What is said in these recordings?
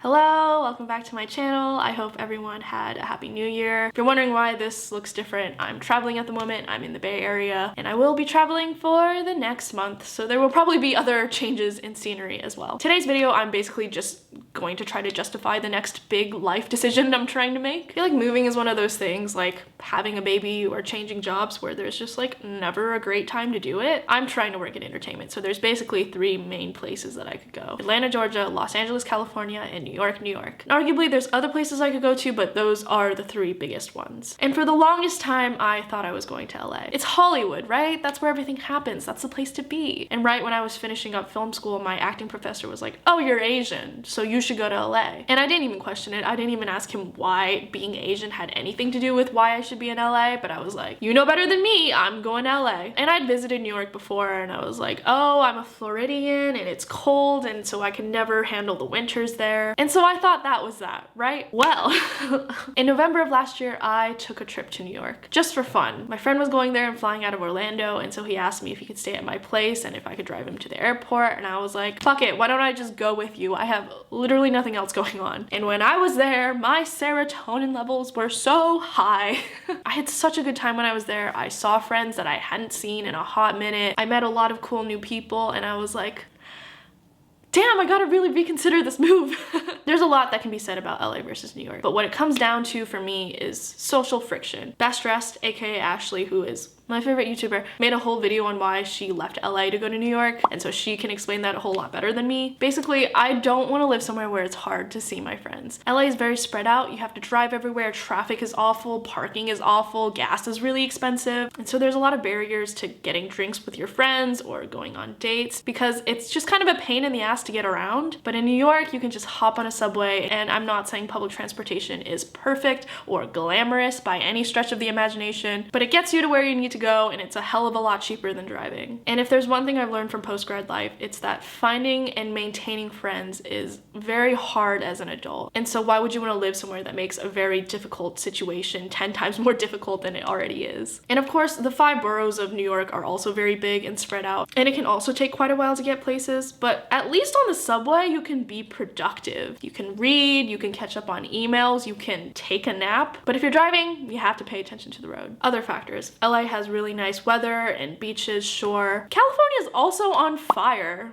Hello, welcome back to my channel. I hope everyone had a happy new year. If you're wondering why this looks different, I'm traveling at the moment. I'm in the Bay Area and I will be traveling for the next month. So there will probably be other changes in scenery as well. Today's video, I'm basically just going to try to justify the next big life decision I'm trying to make. I feel like moving is one of those things, like having a baby or changing jobs, where there's just like never a great time to do it. I'm trying to work in entertainment. So there's basically three main places that I could go: Atlanta, Georgia, Los Angeles, California, and New York, New York. And arguably there's other places I could go to, but those are the three biggest ones. And for the longest time, I thought I was going to LA. It's Hollywood, right? That's where everything happens. That's the place to be. And right when I was finishing up film school, my acting professor was like, "Oh, you're Asian, so you should go to LA." And I didn't even question it. I didn't even ask him why being Asian had anything to do with why I should be in LA, but I was like, you know better than me, I'm going to LA. And I'd visited New York before and I was like, oh, I'm a Floridian and it's cold, and so I can never handle the winters there. And so I thought that was that, right? Well, in November of last year, I took a trip to New York just for fun. My friend was going there and flying out of Orlando, and so he asked me if he could stay at my place and if I could drive him to the airport, and I was like, fuck it, why don't I just go with you? I have literally nothing else going on. And when I was there, my serotonin levels were so high. I had such a good time when I was there. I saw friends that I hadn't seen in a hot minute. I met a lot of cool new people, and I was like, damn, I gotta really reconsider this move. There's a lot that can be said about LA versus New York, but what it comes down to for me is social friction. Best Dressed, aka Ashley, who is my favorite YouTuber, made a whole video on why she left LA to go to New York, and so she can explain that a whole lot better than me. Basically, I don't want to live somewhere where it's hard to see my friends. LA is very spread out. You have to drive everywhere. Traffic is awful. Parking is awful. Gas is really expensive. And so there's a lot of barriers to getting drinks with your friends or going on dates, because it's just kind of a pain in the ass to get around. But in New York, you can just hop on a subway, and I'm not saying public transportation is perfect or glamorous by any stretch of the imagination, but it gets you to where you need to go, and it's a hell of a lot cheaper than driving. And if there's one thing I've learned from post-grad life, it's that finding and maintaining friends is very hard as an adult. And so why would you want to live somewhere that makes a very difficult situation 10 times more difficult than it already is? And of course, the 5 boroughs of New York are also very big and spread out, and it can also take quite a while to get places, but at least on the subway, you can be productive. You can read, you can catch up on emails, you can take a nap. But if you're driving, you have to pay attention to the road. Other factors: LA has really nice weather and beaches, sure. California is also on fire,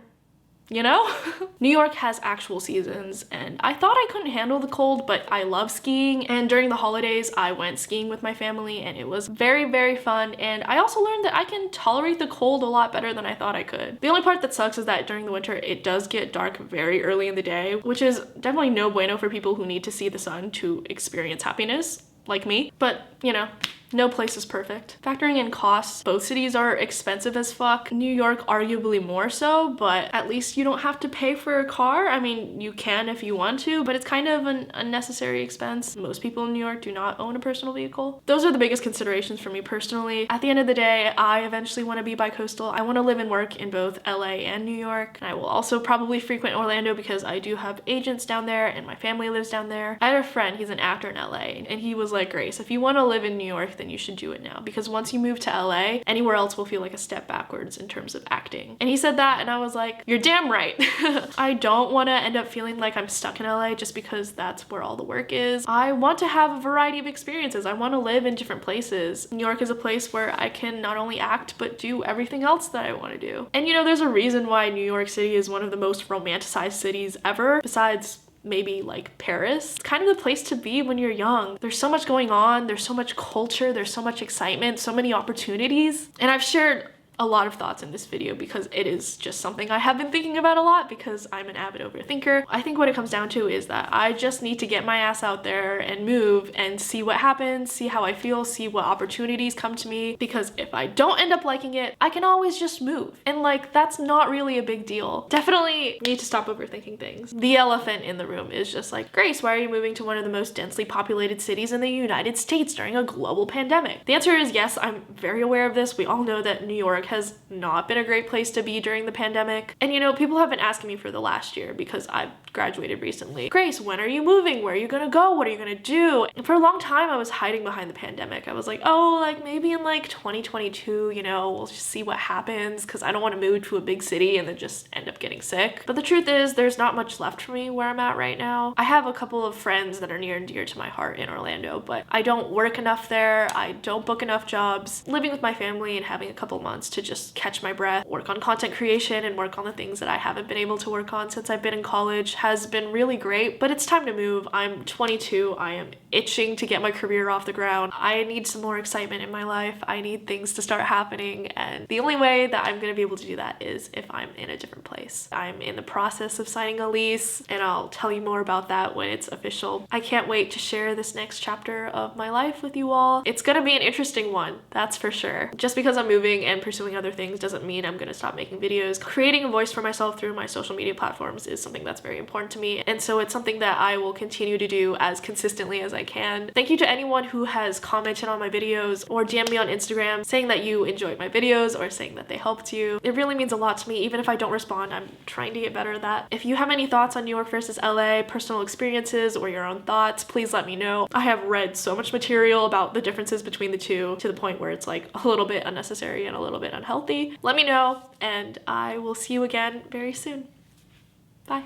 you know? New York has actual seasons, and I thought I couldn't handle the cold, but I love skiing, and during the holidays I went skiing with my family and it was very, very fun. And I also learned that I can tolerate the cold a lot better than I thought I could. The only part that sucks is that during the winter it does get dark very early in the day, which is definitely no bueno for people who need to see the sun to experience happiness, like me. But you know, no place is perfect. Factoring in costs, both cities are expensive as fuck. New York arguably more so, but at least you don't have to pay for a car. I mean, you can if you want to, but it's kind of an unnecessary expense. Most people in New York do not own a personal vehicle. Those are the biggest considerations for me personally. At the end of the day, I eventually want to be bi-coastal. I want to live and work in both LA and New York. And I will also probably frequent Orlando because I do have agents down there and my family lives down there. I had a friend, he's an actor in LA, and he was like, Grace, if you want to live in New York, then you should do it now, because once you move to LA, anywhere else will feel like a step backwards in terms of acting. And he said that, and I was like, you're damn right. I don't want to end up feeling like I'm stuck in LA just because that's where all the work is. I want to have a variety of experiences. I want to live in different places. New York is a place where I can not only act, but do everything else that I want to do. And you know, there's a reason why New York City is one of the most romanticized cities ever, besides maybe like Paris. It's kind of the place to be when you're young. There's so much going on, there's so much culture, there's so much excitement, so many opportunities. And I've shared a lot of thoughts in this video because it is just something I have been thinking about a lot because I'm an avid overthinker. I think what it comes down to is that I just need to get my ass out there and move and see what happens, see how I feel, see what opportunities come to me, because if I don't end up liking it, I can always just move. And like, that's not really a big deal. Definitely need to stop overthinking things. The elephant in the room is just like, Grace, why are you moving to one of the most densely populated cities in the United States during a global pandemic? The answer is yes, I'm very aware of this. We all know that New York has not been a great place to be during the pandemic. And you know, people have been asking me for the last year because I've graduated recently. Grace, when are you moving? Where are you gonna go? What are you gonna do? And for a long time, I was hiding behind the pandemic. I was like, oh, like maybe in like 2022, you know, we'll just see what happens because I don't want to move to a big city and then just end up getting sick. But the truth is, there's not much left for me where I'm at right now. I have a couple of friends that are near and dear to my heart in Orlando, but I don't work enough there. I don't book enough jobs. Living with my family and having a couple months to just catch my breath, work on content creation and work on the things that I haven't been able to work on since I've been in college has been really great, but it's time to move. I'm 22. I am itching to get my career off the ground. I need some more excitement in my life. I need things to start happening, and the only way that I'm gonna be able to do that is if I'm in a different place. I'm in the process of signing a lease, and I'll tell you more about that when it's official. I can't wait to share this next chapter of my life with you all. It's gonna be an interesting one, that's for sure. Just because I'm moving and pursuing other things doesn't mean I'm gonna stop making videos. Creating a voice for myself through my social media platforms is something that's very important to me, and so it's something that I will continue to do as consistently as I can. Thank you to anyone who has commented on my videos or DM'd me on Instagram saying that you enjoyed my videos or saying that they helped you. It really means a lot to me. Even if I don't respond, I'm trying to get better at that. If you have any thoughts on New York versus LA, personal experiences, or your own thoughts, please let me know. I have read so much material about the differences between the two to the point where it's like a little bit unnecessary and a little bit unhealthy. Let me know, and I will see you again very soon. Bye.